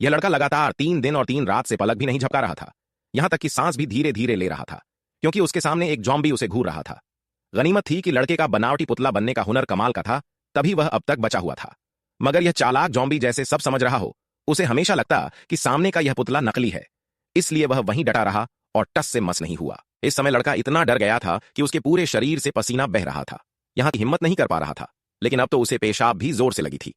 यह लड़का लगातार 3 दिन और 3 रात से पलक भी नहीं झपका रहा था। यहां तक कि सांस भी धीरे धीरे ले रहा था, क्योंकि उसके सामने एक जॉम्बी उसे घूर रहा था। गनीमत थी कि लड़के का बनावटी पुतला बनने का हुनर कमाल का था, तभी वह अब तक बचा हुआ था। मगर यह चालाक जॉम्बी जैसे सब समझ रहा हो, उसे हमेशा लगता कि सामने का यह पुतला नकली है। इसलिए वह वहीं डटा रहा और टस से मस नहीं हुआ। इस समय लड़का इतना डर गया था कि उसके पूरे शरीर से पसीना बह रहा था। यहां की हिम्मत नहीं कर पा रहा था, लेकिन अब तो उसे पेशाब भी जोर से लगी थी।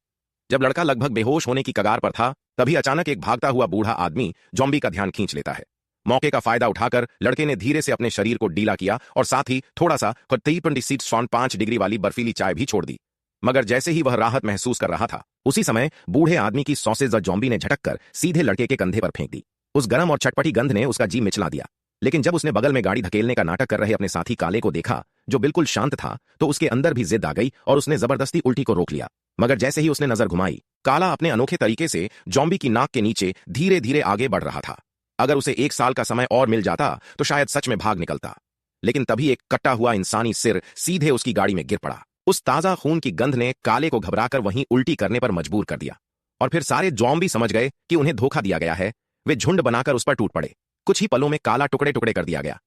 जब लड़का लगभग बेहोश होने की कगार पर था, तभी अचानक एक भागता हुआ बूढ़ा आदमी जॉम्बी का ध्यान खींच लेता है। मौके का फायदा उठाकर लड़के ने धीरे से अपने शरीर को ढीला किया और साथ ही थोड़ा सा 36.5 डिग्री वाली बर्फीली चाय भी छोड़ दी। मगर जैसे ही वह राहत महसूस कर रहा था, उसी समय बूढ़े आदमी की सॉसेज जॉम्बी ने झटक कर सीधे लड़के के कंधे पर फेंक दी। उस गर्म और चटपटी गंध ने उसका जी मिचला दिया। लेकिन जब उसने बगल में गाड़ी धकेलने का नाटक कर रहे अपने साथी काले को देखा, जो बिल्कुल शांत था, तो उसके अंदर भी जिद आ गई और उसने जबरदस्ती उल्टी को रोक लिया। मगर जैसे ही उसने नजर घुमाई, काला अपने अनोखे तरीके से जॉम्बी की नाक के नीचे धीरे धीरे आगे बढ़ रहा था। अगर उसे 1 साल का समय और मिल जाता तो शायद सच में भाग निकलता। लेकिन तभी एक कटा हुआ इंसानी सिर सीधे उसकी गाड़ी में गिर पड़ा। उस ताजा खून की गंध ने काले को घबराकर वहीं उल्टी करने पर मजबूर कर दिया। और फिर सारे जॉम्बी समझ गए कि उन्हें धोखा दिया गया है। वे झुंड बनाकर उस पर टूट पड़े। कुछ ही पलों में काला टुकड़े टुकड़े कर दिया गया।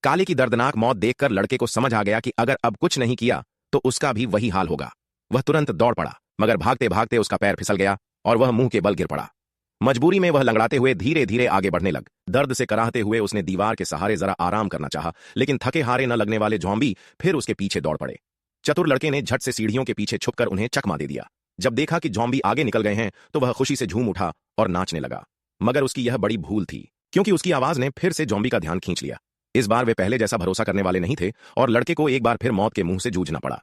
काले की दर्दनाक मौत देखकर लड़के को समझ आ गया कि अगर अब कुछ नहीं किया तो उसका भी वही हाल होगा। वह तुरंत दौड़ पड़ा, मगर भागते भागते उसका पैर फिसल गया और वह मुंह के बल गिर पड़ा। मजबूरी में वह लंगड़ाते हुए धीरे धीरे आगे बढ़ने लग। दर्द से कराहते हुए उसने दीवार के सहारे जरा आराम करना चाहा, लेकिन थके हारे न लगने वाले जॉम्बी फिर उसके पीछे दौड़ पड़े। चतुर लड़के ने झट से सीढ़ियों के पीछे छुपकर उन्हें चकमा दे दिया। जब देखा कि जॉम्बी आगे निकल गए हैं, तो वह खुशी से झूम उठा और नाचने लगा। मगर उसकी यह बड़ी भूल थी, क्योंकि उसकी आवाज ने फिर से जॉम्बी का ध्यान खींच लिया। इस बार वे पहले जैसा भरोसा करने वाले नहीं थे और लड़के को एक बार फिर मौत के मुंह से जूझना पड़ा।